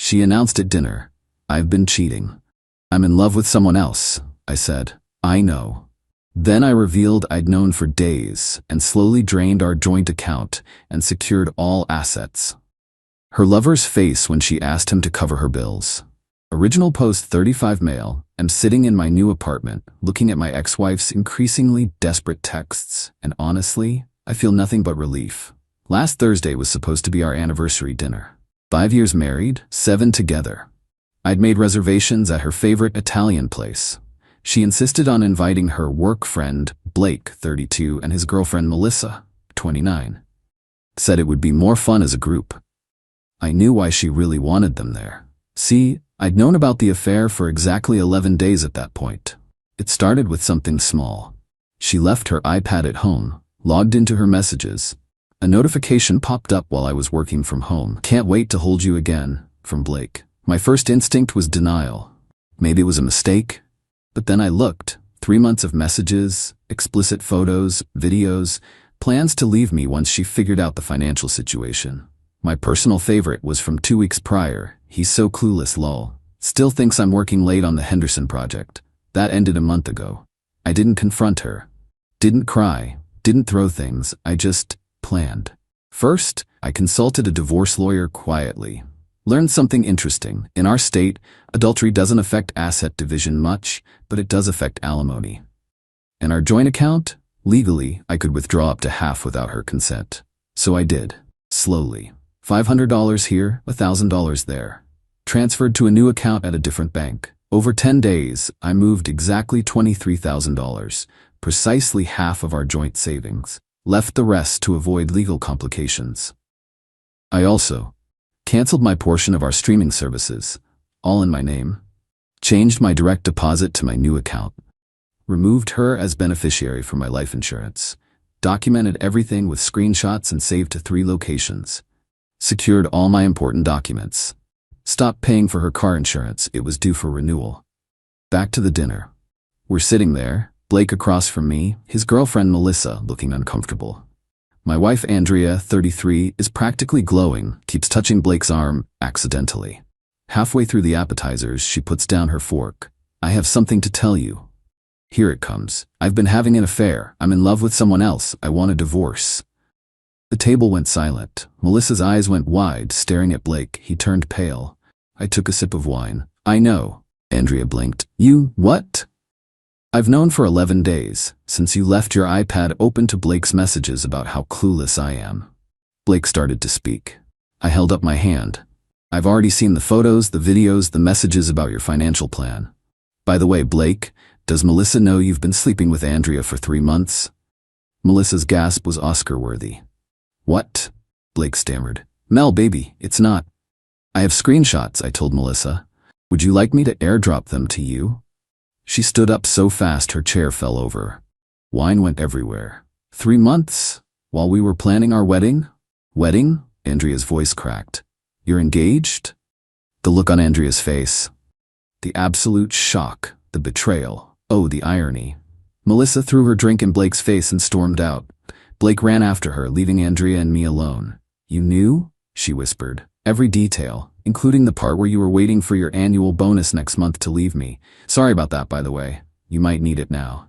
She announced at dinner, "I've been cheating. I'm in love with someone else," I said. "I know." Then I revealed I'd known for days and slowly drained our joint account and secured all assets. Her lover's face when she asked him to cover her bills. Original post 35 male. I'm sitting in my new apartment, looking at my ex-wife's increasingly desperate texts, and honestly, I feel nothing but relief. Last Thursday was supposed to be our anniversary dinner. 5 years married, 7 together. I'd made reservations at her favorite Italian place. She insisted on inviting her work friend, Blake, 32, and his girlfriend, Melissa, 29. Said it would be more fun as a group. I knew why she really wanted them there. See, I'd known about the affair for exactly 11 days at that point. It started with something small. She left her iPad at home, logged into her messages. A notification popped up while I was working from home. "Can't wait to hold you again," from Blake. My first instinct was denial. Maybe it was a mistake. But then I looked. 3 months of messages, explicit photos, videos, plans to leave me once she figured out the financial situation. My personal favorite was from 2 weeks prior. "He's so clueless, lol. Still thinks I'm working late on the Henderson project." That ended a month ago. I didn't confront her. Didn't cry. Didn't throw things. I just planned. First, I consulted a divorce lawyer quietly. Learned something interesting. In our state, adultery doesn't affect asset division much, but it does affect alimony. In our joint account, legally, I could withdraw up to half without her consent. So I did. Slowly. $500 here, $1,000 there. Transferred to a new account at a different bank. Over 10 days, I moved exactly $23,000, precisely half of our joint savings. Left the rest to avoid legal complications. I also canceled my portion of our streaming services, all in my name. Changed my direct deposit to my new account. Removed her as beneficiary for my life insurance. Documented everything with screenshots and saved to 3 locations. Secured all my important documents. Stopped paying for her car insurance, it was due for renewal. Back to the dinner. We're sitting there, Blake across from me, his girlfriend Melissa looking uncomfortable. My wife Andrea, 33, is practically glowing, keeps touching Blake's arm, accidentally. Halfway through the appetizers, she puts down her fork. "I have something to tell you." Here it comes. "I've been having an affair. I'm in love with someone else. I want a divorce." The table went silent. Melissa's eyes went wide, staring at Blake. He turned pale. I took a sip of wine. "I know." Andrea blinked. "You, what?" "I've known for 11 days, since you left your iPad open to Blake's messages about how clueless I am." Blake started to speak. I held up my hand. "I've already seen the photos, the videos, the messages about your financial plan. By the way, Blake, does Melissa know you've been sleeping with Andrea for 3 months?" Melissa's gasp was Oscar-worthy. "What?" Blake stammered. "Mel, baby, it's not." "I have screenshots," I told Melissa. "Would you like me to airdrop them to you?" She stood up so fast her chair fell over. Wine went everywhere. 3 months? While we were planning our wedding? "Wedding?" Andrea's voice cracked. "You're engaged?" The look on Andrea's face. The absolute shock. The betrayal. Oh, the irony. Melissa threw her drink in Blake's face and stormed out. Blake ran after her, leaving Andrea and me alone. "You knew?" she whispered. "Every detail, including the part where you were waiting for your annual bonus next month to leave me. Sorry about that, by the way. You might need it now."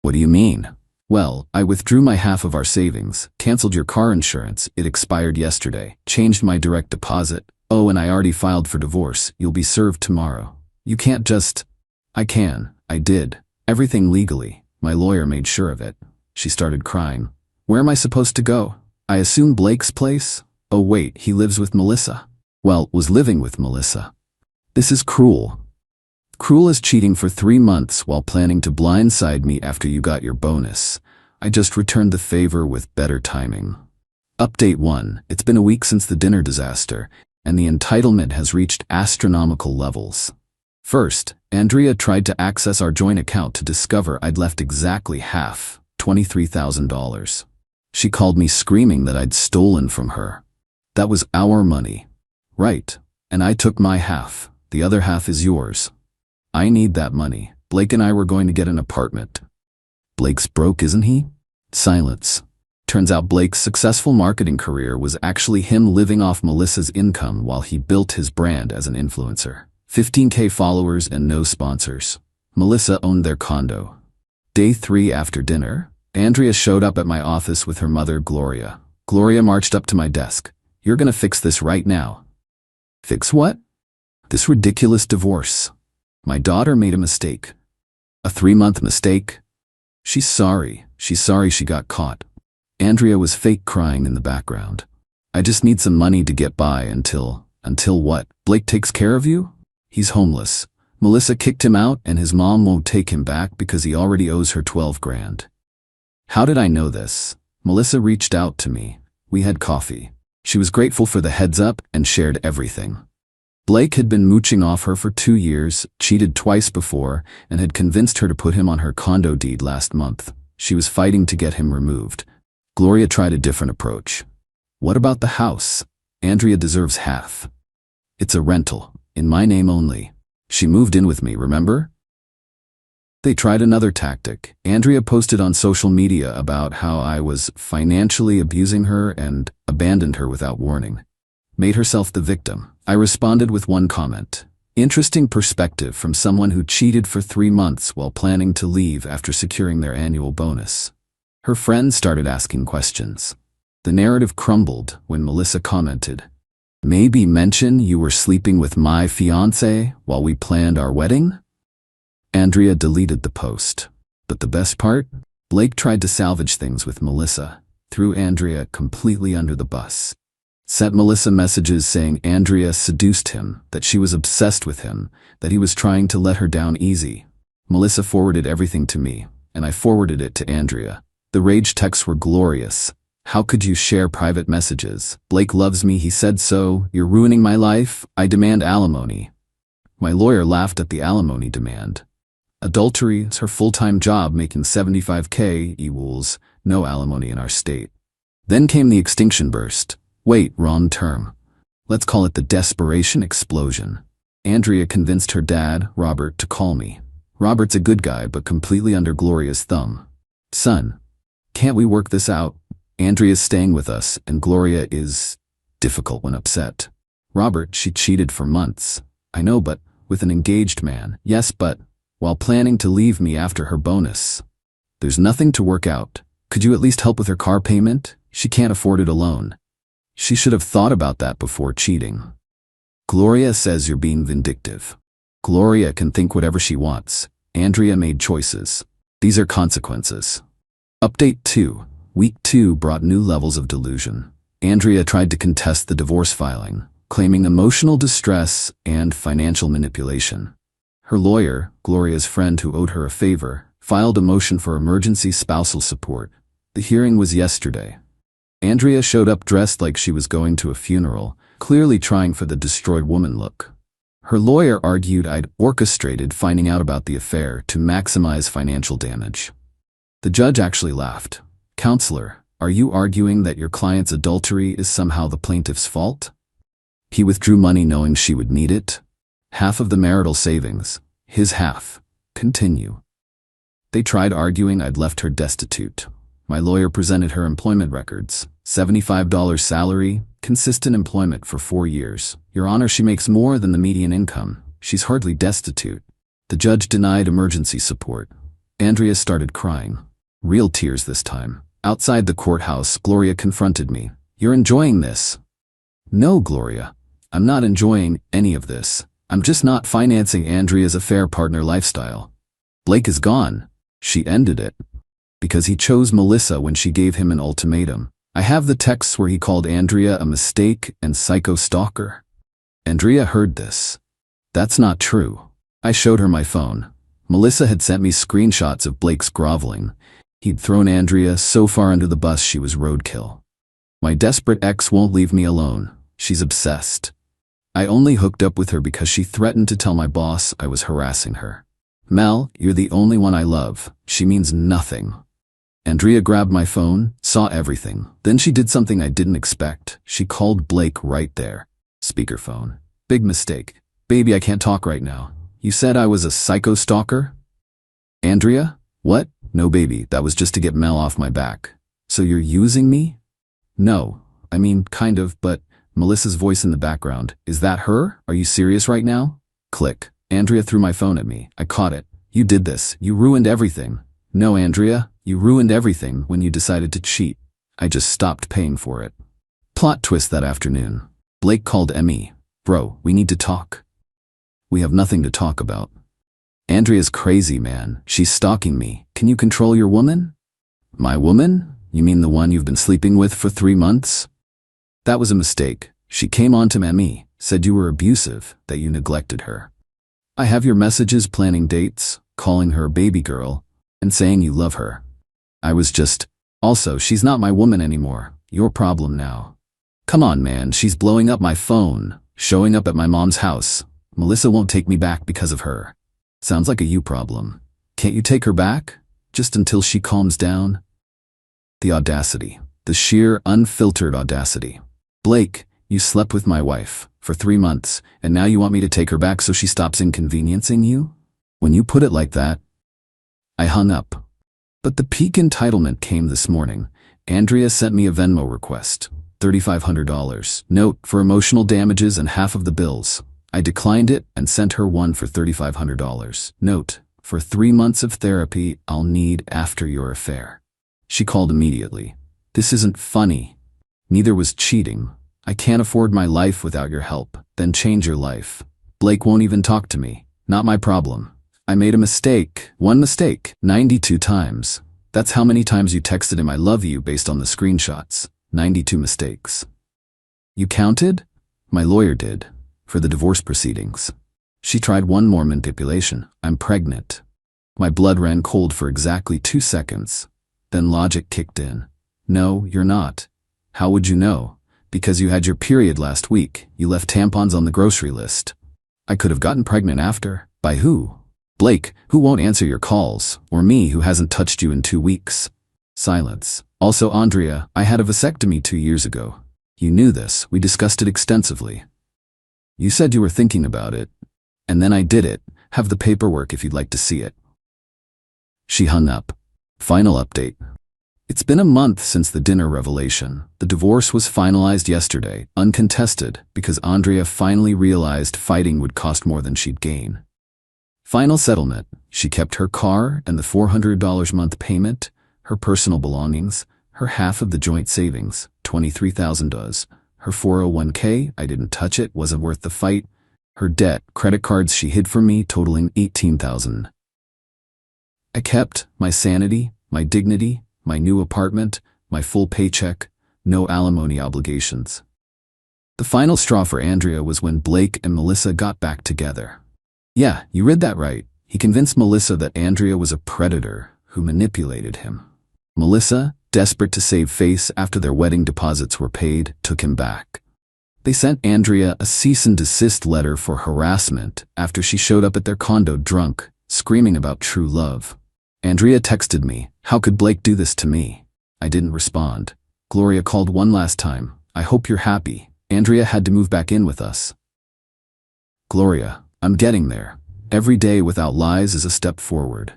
"What do you mean?" "Well, I withdrew my half of our savings, canceled your car insurance, it expired yesterday, changed my direct deposit. Oh, and I already filed for divorce. You'll be served tomorrow. You can't just—" "I can. I did. Everything legally. My lawyer made sure of it." She started crying. "Where am I supposed to go? I assume Blake's place? Oh wait, he lives with Melissa." Well, was living with Melissa. "This is cruel. Cruel as cheating for 3 months while planning to blindside me after you got your bonus. I just returned the favor with better timing." Update 1. It's been a week since the dinner disaster, and the entitlement has reached astronomical levels. First, Andrea tried to access our joint account to discover I'd left exactly half, $23,000. She called me screaming that I'd stolen from her. That was our money. Right, and I took my half. The other half is yours. I need that money. Blake and I were going to get an apartment. Blake's broke, isn't he? Silence. Turns out Blake's successful marketing career was actually him living off Melissa's income while he built his brand as an influencer. 15K followers and no sponsors. Melissa owned their condo. Day 3 after dinner, Andrea showed up at my office with her mother, Gloria. Gloria marched up to my desk. "You're gonna fix this right now." "Fix what?" "This ridiculous divorce. My daughter made a mistake." "A 3-month mistake?" She's sorry she got caught." Andrea was fake crying in the background. "I just need some money to get by until what? Blake takes care of you? He's homeless. Melissa kicked him out and his mom won't take him back because he already owes her 12 grand. How did I know this? Melissa reached out to me. We had coffee. She was grateful for the heads up and shared everything. Blake had been mooching off her for 2 years, cheated twice before, and had convinced her to put him on her condo deed last month. She was fighting to get him removed. Gloria tried a different approach. "What about the house? Andrea deserves half. It's a rental, in my name only. She moved in with me, remember?" They tried another tactic. Andrea posted on social media about how I was financially abusing her and abandoned her without warning. Made herself the victim. I responded with one comment. "Interesting perspective from someone who cheated for 3 months while planning to leave after securing their annual bonus." Her friends started asking questions. The narrative crumbled when Melissa commented, "Maybe mention you were sleeping with my fiancé while we planned our wedding?" Andrea deleted the post. But the best part? Blake tried to salvage things with Melissa, threw Andrea completely under the bus. Sent Melissa messages saying Andrea seduced him, that she was obsessed with him, that he was trying to let her down easy. Melissa forwarded everything to me, and I forwarded it to Andrea. The rage texts were glorious. "How could you share private messages? Blake loves me, he said so. You're ruining my life. I demand alimony." My lawyer laughed at the alimony demand. Adultery is her full-time job, making 75K equals no alimony in our state. Then came the extinction burst. Wait, wrong term. Let's call it the desperation explosion. Andrea convinced her dad, Robert, to call me. Robert's a good guy, but completely under Gloria's thumb. "Son, can't we work this out? Andrea's staying with us, and Gloria is difficult when upset. Robert, she cheated for months. I know, but with an engaged man. Yes, but while planning to leave me after her bonus. There's nothing to work out. Could you at least help with her car payment? She can't afford it alone. She should have thought about that before cheating." Gloria says you're being vindictive. Gloria can think whatever she wants. Andrea made choices. These are consequences. Update 2. Week 2 brought new levels of delusion. Andrea tried to contest the divorce filing, claiming emotional distress and financial manipulation. Her lawyer, Gloria's friend who owed her a favor, filed a motion for emergency spousal support. The hearing was yesterday. Andrea showed up dressed like she was going to a funeral, clearly trying for the destroyed woman look. Her lawyer argued I'd orchestrated finding out about the affair to maximize financial damage. The judge actually laughed. "Counselor, are you arguing that your client's adultery is somehow the plaintiff's fault? He withdrew money knowing she would need it. Half of the marital savings, his half. Continue." They tried arguing I'd left her destitute. My lawyer presented her employment records. $75 salary, consistent employment for 4 years. Your Honor, she makes more than the median income. She's hardly destitute. The judge denied emergency support. Andrea started crying. Real tears this time. Outside the courthouse, Gloria confronted me. "You're enjoying this." "No, Gloria. I'm not enjoying any of this. I'm just not financing Andrea's affair partner lifestyle. Blake is gone." She ended it. "Because he chose Melissa when she gave him an ultimatum. I have the texts where he called Andrea a mistake and psycho stalker." Andrea heard this. "That's not true." I showed her my phone. Melissa had sent me screenshots of Blake's groveling. He'd thrown Andrea so far under the bus she was roadkill. My desperate ex won't leave me alone. She's obsessed. I only hooked up with her because she threatened to tell my boss I was harassing her. "Mel, you're the only one I love. She means nothing." Andrea grabbed my phone, saw everything. Then she did something I didn't expect. She called Blake right there. Speakerphone. "Big mistake. Baby, I can't talk right now. You said I was a psycho stalker?" "Andrea? What? No, baby, that was just to get Mel off my back. So you're using me? No, I mean, kind of, but Melissa's voice in the background. Is that her? Are you serious right now? Click. Andrea threw my phone at me. I caught it. You did this. You ruined everything. No, Andrea, you ruined everything when you decided to cheat. I just stopped paying for it. Plot twist that afternoon. Blake called Emmy. Bro, we need to talk. We have nothing to talk about. Andrea's crazy, man. She's stalking me. Can you control your woman? My woman? You mean the one you've been sleeping with for 3 months? That was a mistake. She came on to Emmy, said you were abusive, that you neglected her. I have your messages planning dates, calling her baby girl, and saying you love her. I was just, also, she's not my woman anymore. Your problem now. Come on, man, she's blowing up my phone, showing up at my mom's house. Melissa won't take me back because of her. Sounds like a you problem. Can't you take her back? Just until she calms down? The audacity. The sheer, unfiltered audacity. Blake, you slept with my wife for 3 months, and now you want me to take her back so she stops inconveniencing you? When you put it like that, I hung up. But the peak entitlement came this morning. Andrea sent me a Venmo request. $3,500. Note, for emotional damages and half of the bills. I declined it and sent her one for $3,500. Note, for 3 months of therapy I'll need after your affair. She called immediately. This isn't funny. Neither was cheating. I can't afford my life without your help. Then change your life. Blake won't even talk to me. Not my problem. I made a mistake. One mistake. 92 times. That's how many times you texted him I love you based on the screenshots. 92 mistakes. You counted? My lawyer did. For the divorce proceedings. She tried one more manipulation. I'm pregnant. My blood ran cold for exactly 2 seconds. Then logic kicked in. No, you're not. How would you know? Because you had your period last week. You left tampons on the grocery list. I could have gotten pregnant after. By who? Blake, who won't answer your calls, or me, who hasn't touched you in 2 weeks. Silence. Also, Andrea, I had a vasectomy 2 years ago. You knew this. We discussed it extensively. You said you were thinking about it. And then I did it. Have the paperwork if you'd like to see it. She hung up. Final update. It's been a month since the dinner revelation. The divorce was finalized yesterday, uncontested, because Andrea finally realized fighting would cost more than she'd gain. Final settlement. She kept her car and the $400 month payment, her personal belongings, her half of the joint savings, $23,000. Her 401k, I didn't touch it, wasn't worth the fight. Her debt, credit cards she hid from me, totaling $18,000. I kept my sanity, my dignity, my new apartment, my full paycheck, no alimony obligations. The final straw for Andrea was when Blake and Melissa got back together. Yeah, you read that right. He convinced Melissa that Andrea was a predator who manipulated him. Melissa, desperate to save face after their wedding deposits were paid, took him back. They sent Andrea a cease and desist letter for harassment after she showed up at their condo drunk, screaming about true love. Andrea texted me, "How could Blake do this to me?" I didn't respond. Gloria called one last time. "I hope you're happy. Andrea had to move back in with us." Gloria, I'm getting there. Every day without lies is a step forward.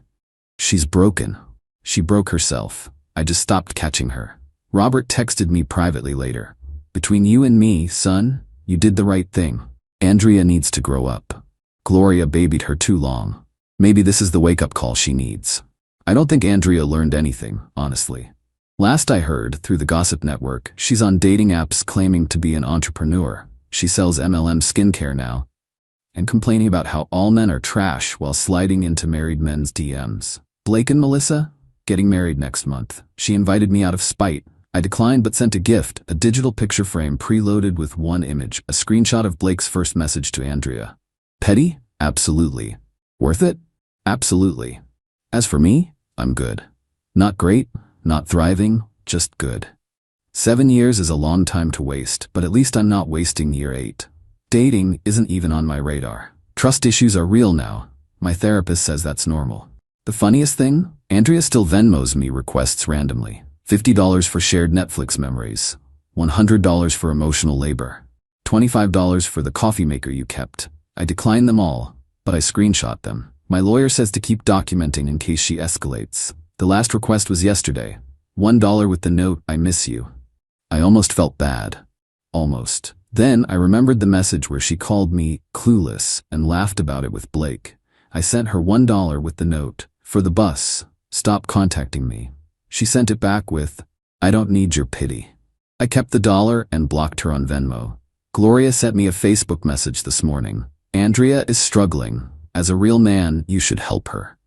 She's broken. She broke herself. I just stopped catching her. Robert texted me privately later. Between you and me, son, you did the right thing. Andrea needs to grow up. Gloria babied her too long. Maybe this is the wake-up call she needs. I don't think Andrea learned anything, honestly. Last I heard, through the gossip network, she's on dating apps claiming to be an entrepreneur. She sells MLM skincare now, and complaining about how all men are trash while sliding into married men's DMs. Blake and Melissa? Getting married next month. She invited me out of spite. I declined but sent a gift, a digital picture frame preloaded with one image, a screenshot of Blake's first message to Andrea. Petty? Absolutely. Worth it? Absolutely. As for me, I'm good. Not great, not thriving, just good. 7 years is a long time to waste, but at least I'm not wasting year 8. Dating isn't even on my radar. Trust issues are real now. My therapist says that's normal. The funniest thing? Andrea still Venmos me requests randomly. $50 for shared Netflix memories. $100 for emotional labor. $25 for the coffee maker you kept. I decline them all, but I screenshot them. My lawyer says to keep documenting in case she escalates. The last request was yesterday. $1 with the note, I miss you. I almost felt bad. Almost. Then I remembered the message where she called me clueless and laughed about it with Blake. I sent her $1 with the note, for the bus, stop contacting me. She sent it back with, I don't need your pity. I kept the dollar and blocked her on Venmo. Gloria sent me a Facebook message this morning. Andrea is struggling. As a real man, you should help her.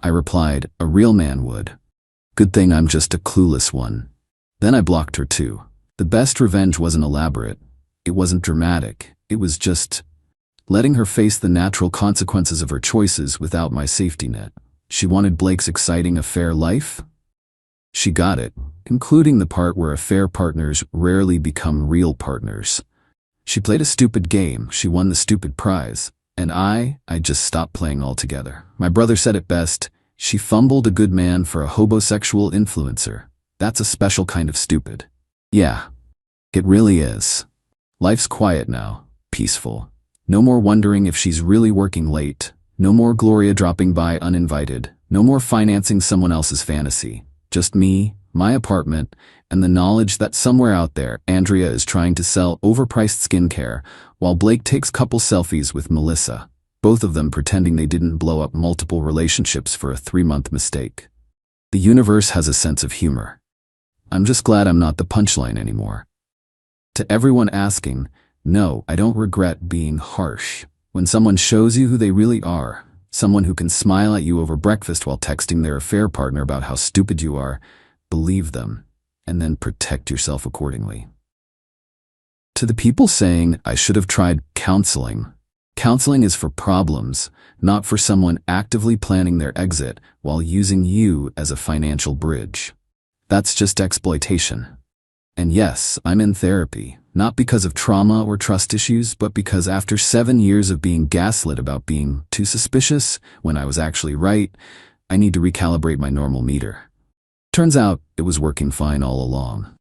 I replied, a real man would. Good thing I'm just a clueless one. Then I blocked her too. The best revenge wasn't elaborate. It wasn't dramatic. It was just letting her face the natural consequences of her choices without my safety net. She wanted Blake's exciting affair life. She got it, including the part where affair partners rarely become real partners. She played a stupid game. She won the stupid prize. And I just stopped playing altogether. My brother said it best. She fumbled a good man for a hobosexual influencer. That's a special kind of stupid. Yeah, it really is. Life's quiet now, peaceful. No more wondering if she's really working late. No more Gloria dropping by uninvited. No more financing someone else's fantasy. Just me, my apartment, and the knowledge that somewhere out there, Andrea is trying to sell overpriced skincare, while Blake takes couple selfies with Melissa, both of them pretending they didn't blow up multiple relationships for a 3-month mistake. The universe has a sense of humor. I'm just glad I'm not the punchline anymore. To everyone asking, no, I don't regret being harsh. When someone shows you who they really are, someone who can smile at you over breakfast while texting their affair partner about how stupid you are, believe them, and then protect yourself accordingly. To the people saying, I should have tried counseling. Counseling is for problems, not for someone actively planning their exit while using you as a financial bridge. That's just exploitation. And yes, I'm in therapy, not because of trauma or trust issues, but because after 7 years of being gaslit about being too suspicious when I was actually right, I need to recalibrate my normal meter. Turns out, it was working fine all along.